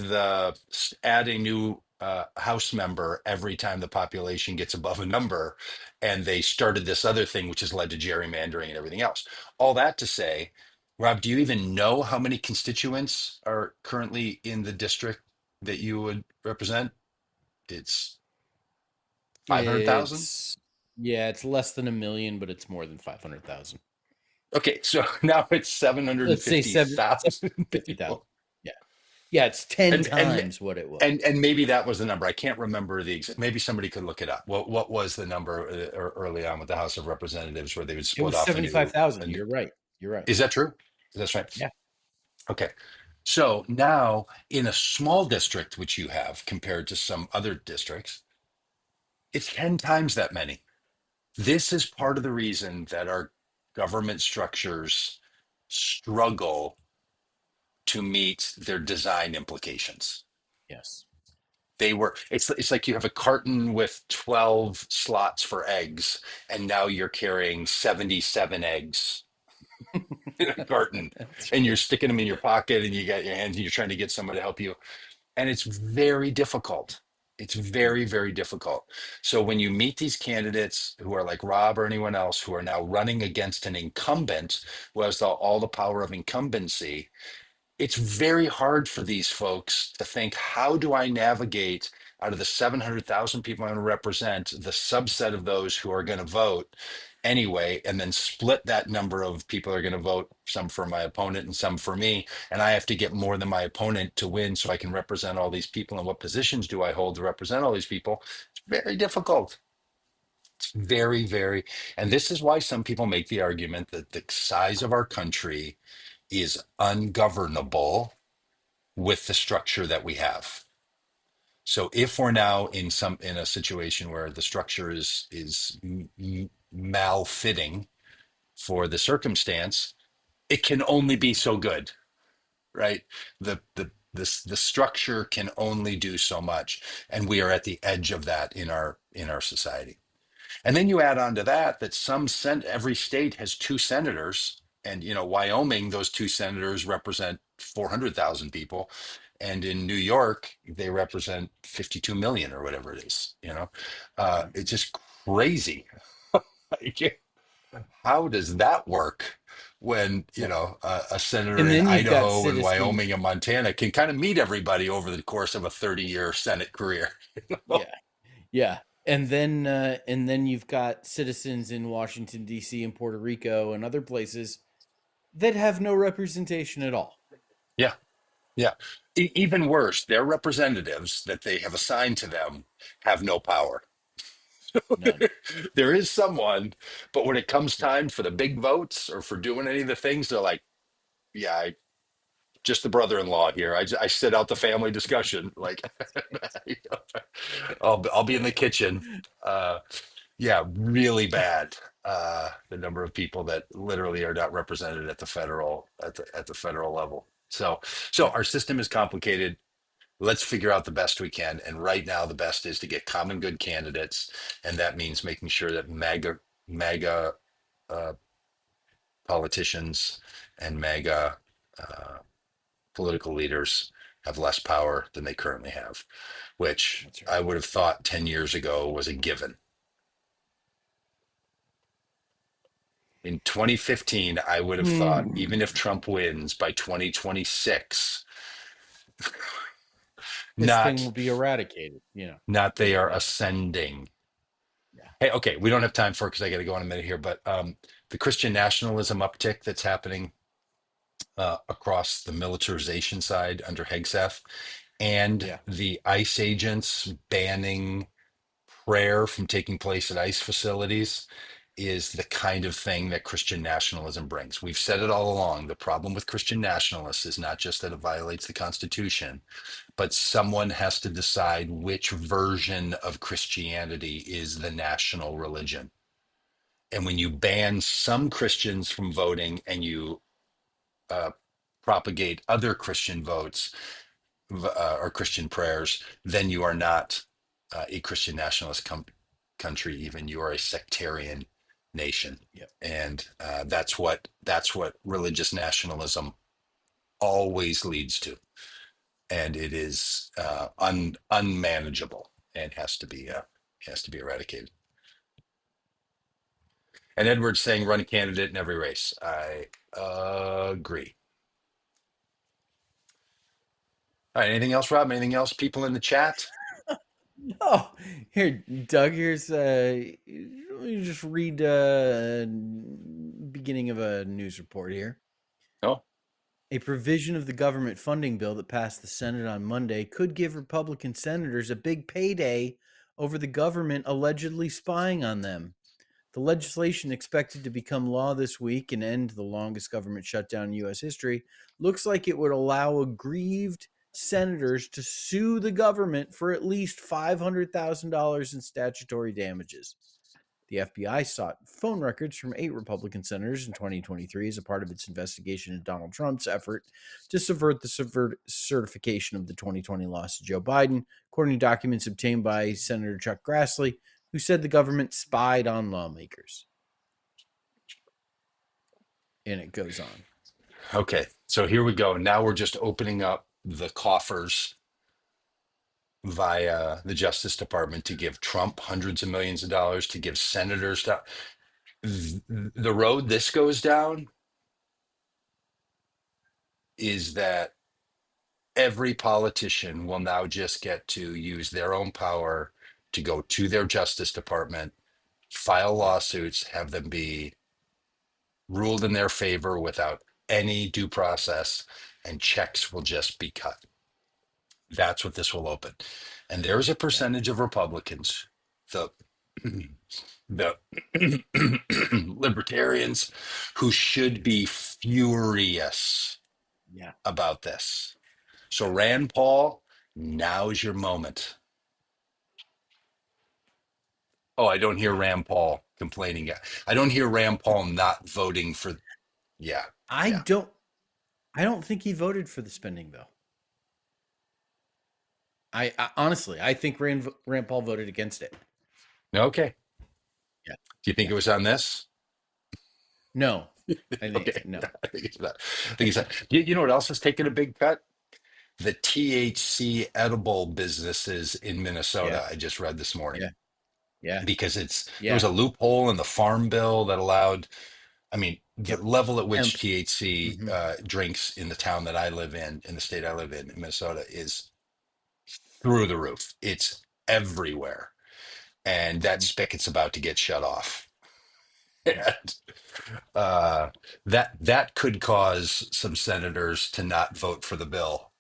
add a new House member every time the population gets above a number, and they started this other thing, which has led to gerrymandering and everything else. All that to say, Rob, do you even know how many constituents are currently in the district that you would represent? It's 500,000. It's yeah, it's less than 1 million, but it's more than 500,000. Okay, so now it's Let's say seven 750,000 fifty thousand. people. Yeah, yeah, it's ten And and times what it was. and maybe that was the number. I can't remember the exact. Maybe somebody could look it up. What was the number early on with the House of Representatives where they would It split was off seventy-five a thousand. new? You're right. You're right. Is that true? That's right. Yeah. Okay. So now in a small district, which you have compared to some other districts, it's 10 times that many. This is part of the reason that our government structures struggle to meet their design implications. Yes. It's like you have a carton with 12 slots for eggs, and now you're carrying 77 eggs in a carton, That's and you're right. sticking them in your pocket, and you got your hands, and you're trying to get someone to help you. And it's very difficult. It's Yeah. very difficult. So when you meet these candidates who are like Rob or anyone else who are now running against an incumbent who has all the power of incumbency, it's very hard for these folks to think, how do I navigate out of the 700,000 people I'm going to represent, the subset of those who are going to vote anyway, and then split that number of people who are going to vote, some for my opponent and some for me. And I have to get more than my opponent to win so I can represent all these people. And what positions do I hold to represent all these people? It's very difficult. It's very, and this is why some people make the argument that the size of our country is ungovernable with the structure that we have. So if we're now in a situation where the structure is malfitting for the circumstance, it can only be so good, right? The structure can only do so much, and we are at the edge of that in our society. And then you add on to that every state has 2 senators, and Wyoming, those 2 senators represent 400,000 people, and in New York they represent 52 million or whatever it is. Yeah. It's just crazy. Like, how does that work when Well, a senator and in then you've got Idaho and citizens. Wyoming and Montana can kind of meet everybody over the course of a 30-year Senate career? Yeah. Yeah. And then you've got citizens in Washington D.C. and Puerto Rico and other places that have no representation at all. Yeah. Yeah. Even worse, their representatives that they have assigned to them have no power. None. There is someone, but when it comes Yeah. time for the big votes or for doing any of the things, they're like, yeah, just the brother-in-law here. I sit out the family discussion. Like, I'll be in the kitchen. Uh, yeah, really bad. The number of people that literally are not represented at the federal level. So Yeah. our system is complicated. Let's figure out the best we can. And right now, the best is to get common good candidates, and that means making sure that MAGA uh, politicians and MAGA uh, political leaders have less power than they currently have, which That's right. I would have thought 10 years ago was a given. In 2015, I would have thought Hmm. even if Trump wins by 2026, This thing not will be eradicated. You know. not they Yeah. are But ascending. yeah. Hey, okay, we don't have time for it because I got to go in a minute here, but the Christian nationalism uptick that's happening across the militarization side under Hegseth and Yeah. the ICE agents banning prayer from taking place at ICE facilities is the kind of thing that Christian nationalism brings. We've said it all along. The problem with Christian nationalists is not just that it violates the Constitution, but someone has to decide which version of Christianity is the national religion. And when you ban some Christians from voting and you uh, propagate other Christian votes or Christian prayers, then you are not a Christian nationalist country. Even you are a sectarian nation, Yep. and that's what religious nationalism always leads to, and it is unmanageable and Yeah. has to be eradicated. And Edward's saying run a candidate in every race. I agree. All right. Anything else, Rob? Anything else? People in the chat? Oh, here, Doug. Here's let me just read beginning of a news report here. No. A provision of the government funding bill that passed the Senate on Monday could give Republican senators a big payday over the government allegedly spying on them. The legislation, expected to become law this week and end the longest government shutdown in U.S. history, looks like it would allow aggrieved senators to sue the government for at least $500,000 in statutory damages. The FBI sought phone records from 8 Republican senators in 2023 as a part of its investigation into Donald Trump's effort to subvert the certification of the 2020 loss to Joe Biden, according to documents obtained by Senator Chuck Grassley, who said the government spied on lawmakers. And it goes on. Okay, so here we go. Now we're just opening up the coffers via the Justice Department to give Trump hundreds of millions of dollars, to give senators stuff. The road this goes down is that every politician will now just get to use their own power to go to their Justice Department, file Yeah. lawsuits, have them be ruled in their favor without any due process, and checks will just be cut. That's what this will open. And there's a Yeah. percentage of Republicans, the the libertarians, who should be furious Yeah. about this. So Rand Paul, now is your moment. Oh, I don't hear Yeah. Rand Paul complaining yet. I don't hear Rand Paul not voting for. Yeah, I yeah. don't I don't think he voted for the spending bill. I honestly, I think Rand Paul voted against it. Okay. Yeah. Do you think Yeah. it was on this? No. I think Okay. no. I think it's that. I think it's that. You know what else is taking a big cut? The THC edible businesses in Yeah. Minnesota. I just read this morning Yeah. Yeah. because there was Yeah. a loophole in the farm bill that allowed. I mean, the Yep. level at which Hemp. THC Hmm. drinks in the town that I live in the state I live in Minnesota, is through the roof. It's everywhere, and that Hmm. spigot's about to get shut off. Yeah. And uh, that could cause some senators to not vote for the bill.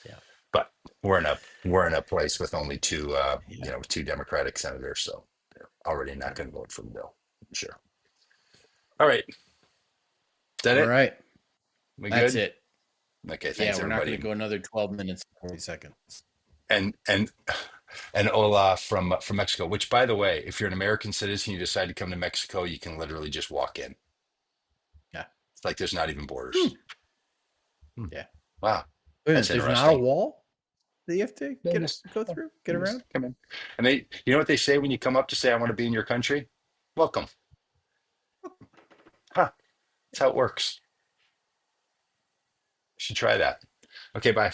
Yeah. But we're in a place with only two Yeah. two Democratic senators, so they're already not going to vote for the bill. Sure. All right. Is that All it? right. We That's good? it. Okay. Yeah, Thanks, we're not going to everybody. go another 12 minutes and 40 seconds. And Ola from Mexico. Which, by the way, if you're an American citizen, you decide to come to Mexico, you can literally just walk in. Yeah. It's like there's not even Hmm. borders. Hmm. Yeah. Wow, Wait a that's minute, there's not a interesting. wall that you have to They get just, go through, get they just around? come in, and you know what they say when you come up to say, "I want to be in your country." Welcome. Huh? That's how it works. You should try that. Okay, bye.